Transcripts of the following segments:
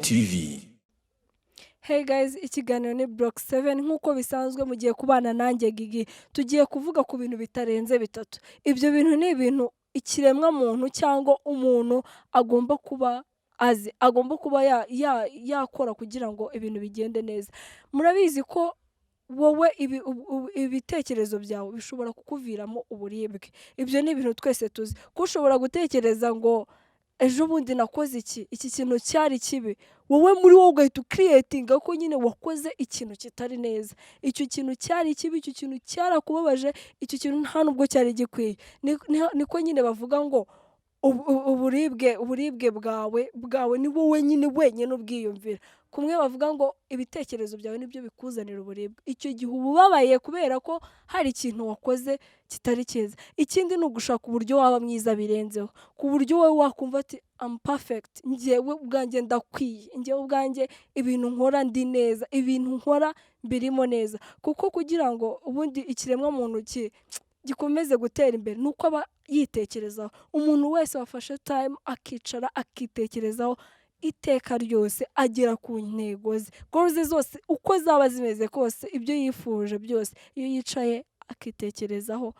TV. Hey guys, ikiganiro ni Block 7 nkuko bisanzwe mugiye kubana nanjye Gigi. Tugiye kuvuga ku bintu bitarenze bitatu. Ibyo bintu ni ibintu ikiremwa muntu cyangwa umuntu agomba kuba azi, agomba kuba yakora kugira ngo ibintu bigende neza. Murabizi ko wowe ibitekerezo byawe bishobora kukuviramo uburibwe. Ibyo ni ibintu twese tuzi. Ko ushobora gutekereza ngo ejo bundi nakoze iki kintu cyari kibi, wowe muri wowe ugahita ukiriyetinga ko nyine wakoze ikintu kitari neza, icyo kintu cyari kibi, icyo kintu cyarakubabaje, icyo kintu nta nubwo cyari gikwiye. Niko nyine bavuga ngo uburibwe bwawe ni wowe nyine wenyine ubwiyumvira. Kumwe bavuga ngo ibitekerezo byawe nibyo bikuzanira uburibwe. Icyo gihe ububabaye kubera ko hari ikintu wakoze kitari cyiza. Ikindi ni ugushaka uburyo waba mwiza birenzeho, ku buryo wowe wakumva ati I'm perfect, njyewe ubwanjye ndakwiye, njyewe ubwanjye ibintu nkora ndi neza, ibintu nkora birimo neza. Kuko kugira ngo ubundi ikiremwa muntu gikomeze gutera imbere nuko aba yitekerezaho. Umuntu wese wafashe time akicara akitekerezaho iteka ryose agera ku ntego ze, goals zose uko zaba zimeze kose, ibyo yifuje byose iyo yicaye akitekerezaho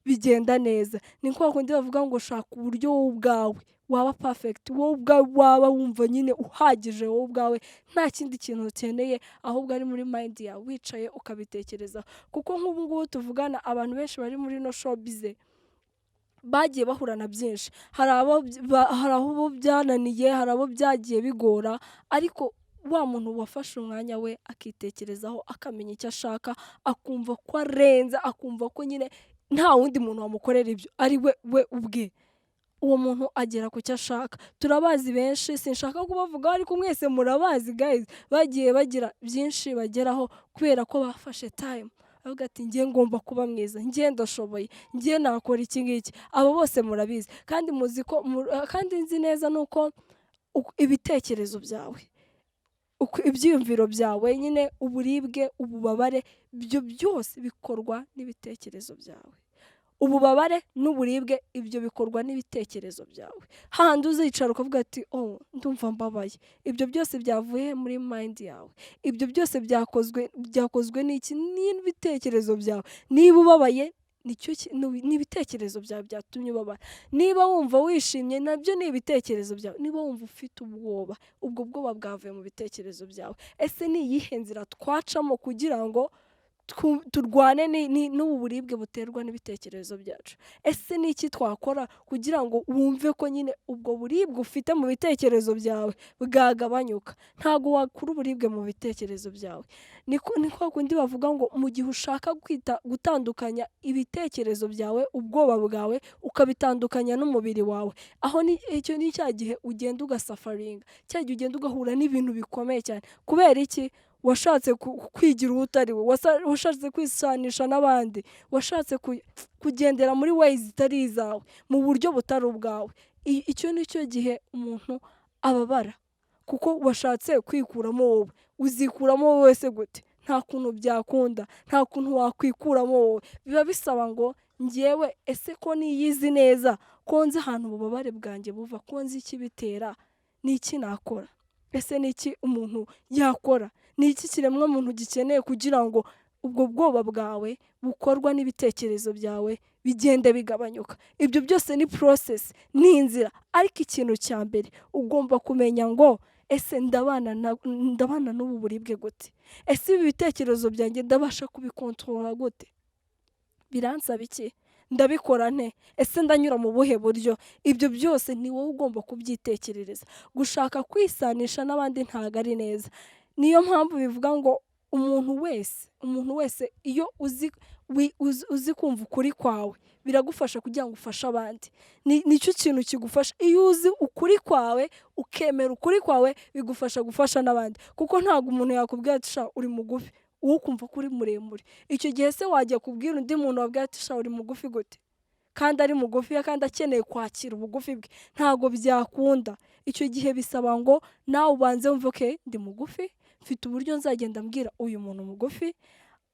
bigenda neza. Ni kwa kundi bavuga ngo shaka uburyo wowe ubwawe waba perfect, wowe ubwawe waba wumva nyine uhagije, wowe ubwawe nta kindi kintu ukeneye, ahubwo ari muri mind yawe wicaye ukabitekerezaho. Kuko nk'ubu ngubu tuvugana abantu benshi bari muri no showbiz bagiye bahura na byinshi, hari abo byananiye, hari abo byagiye bigora, ariko wa muntu wafashe umwanya we akitekerezaho akamenya icyo ashaka, akumva ko arenze, akumva ko nyine nta wundi muntu wamukorera ibyo, ari we ubwe, uwo muntu agera ku cyo ashaka. Turabazi benshi, sinshaka kubavuga ariko mwese murabazi guys, bagiye bagira byinshi bageraho kubera ko bafashe time avuga ati ngiye ngomba kuba mwiza, ngiye ndashoboye, ngiye nakora iki ngiki. Abo bose murabizi kandi muzi ko kandi nzi neza nuko ibitekerezo byawe, ibyiyumviro byawe nyine, uburibwe, ububabare, ibyo byose bikorwa n'ibitekerezo byawe. Ububabare n'uburibwe ibyo bikorwa n'ibitekerezo byawe. Handi uzicara ukavuga ati oh ndumva mbabaye, ibyo byose byavuye muri mind yawe, ibyo byose byakozwe n'ibitekerezo byawe. Niba ubabaye n'ibitekerezo byawe byatumye ubabara. Niba wumva wishimye nabyo ni ibitekerezo byawe. Niba wumva ufite ubwoba, ubwo bwoba bwavuye mu bitekerezo byawe. Ese ni iyihe nzira twacamo kugira ngo turwane n'ubu buribwe buterwa n'ibitekerezo byacu? Ese ni iki twakora kugira ngo wumve ko nyine ubwo buribwe ufite mu bitekerezo byawe bwagabanyuka? Ntabwo wakura uburibwe mu bitekerezo byawe. Ni kwa kundi bavuga ngo mu gihe ushaka gutandukanya ibitekerezo byawe, ubwoba bwawe ukabitandukanya n'umubiri wawe, aho icyo ni cya gihe ugenda ugasafaringa, cya gihe ugenda ugahura n'ibintu bikomeye cyane. Kubera iki? Washatse kwigira utari we, washatse kwisanisha n'abandi, washatse kugendera muri ways zitari izawe, mu buryo butari ubwawe. Icyo ni cyo gihe umuntu ababara, kuko washatse kwikuramo wowe. Uzikuramo wowe wese gute? Nta kuntu byakunda, nta kuntu wakwikuramo wowe. Biba bisaba ngo njyewe ese ko niyizi neza, ko nzi ahantu ububabare bwanjye buva, ko nzi ikibitera, ni iki nakora? Ese ni iki umuntu yakora? Ni iki kiremwa muntu gikeneye kugira ngo ubwo bwoba bwawe bukorwa n'ibitekerezo byawe bigende bigabanyuka? Ibyo byose ni process, ni inzira. Ariko ikintu cya mbere ugomba kumenya ngo ese ndabana n'ubu buribwe gute? Ese ibi bitekerezo byanjye ndabasha kubikontorora gute? Biransaba iki? Ndabikora nte? Ese ndanyura mu buhe buryo? Ibyo byose ni wowe ugomba kubyitekerereza. Gushaka kwisanisha n'abandi ntago ari neza. Niyo mpamvu bivuga ngo umuntu wese iyo uzi kumva ukuri kwawe biragufasha kugira ngo ufashe abandi. Nicyo kintu kigufasha. Iyo uzi ukuri kwawe ukemera ukuri kwawe bigufasha gufasha n'abandi. Kuko ntago umuntu yakubwira ati sha uri mugufi, wowe ukumva ko uri muremure. Icyo gihe se wajya kubwira undi muntu wabwira ati sha uri mugufi gute? Kandi ari mugufi kandi akeneye kwakira ubugufi bwe, ntago byakunda. Icyo gihe bisaba ngo nawe ubanze wumve okay ndi mugufi, mfite uburyo nzagenda mbwira uyu muntu mugufi.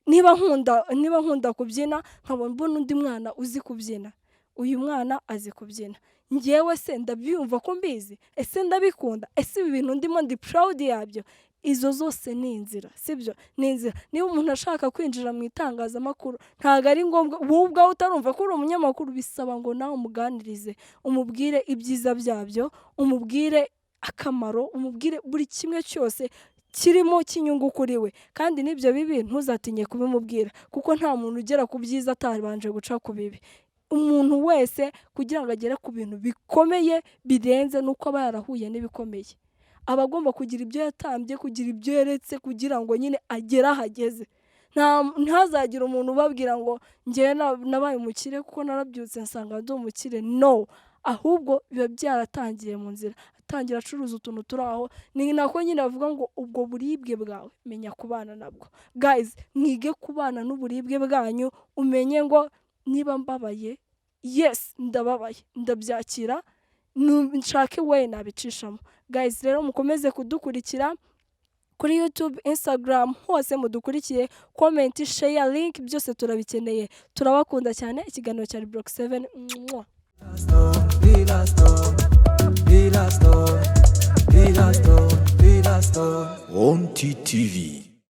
Niba nkunda kubyina nkabona mbona undi mwana uzi kubyina, uyu mwana azi kubyina, njyewe se ndabyumva ko mbizi, ese ndabikunda, ese ibi bintu ndimo ndi proud yabyo. Izo zose ni inzira, sibyo? Ni inzira. Niba umuntu ashaka kwinjira mu itangazamakuru ntago ari ngombwa wowe ubwawe utarumva ko uri umunyamakuru, bisaba ngo nawe umuganirize, umubwire ibyiza byabyo, umubwire akamaro, umubwire buri kimwe cyose kirimo cy'inyungu kuri we. Kandi n'ibyo bibi ntuzatinye kubimubwira, kuko nta muntu ugera ku byiza atabanje guca ku bibi. Umuntu wese kugira ngo agere ku bintu bikomeye birenze nuko aba yarahuye n'ibikomeye, aba agomba kugira ibyo yatambye, kugira ibyo yeretse, kugira ngo nyine agere ahageze. Ntihazagire umuntu ubabwira ngo njyewe nabaye umukire kuko narabyutse nsanga ndi umukire. No, ahubwo biba byaratangiye mu nzira, atangira acuruza utuntu turi aho. Ni nako nyine bavuga ngo ubwo buribwe bwawe menya kubana nabwo. Guys, mwige kubana n'uburibwe bwanyu, umenye ngo niba mbabaye, yes ndababaye, ndabyakira, nshake we nabicishamo. Guys, rero mukomeze kudukurikira kuri YouTube, Instagram, hose mudukurikiye, comment, share, link, byose turabikeneye. Turabakunda cyane. Ikiganiro cya Block 7. On TTV.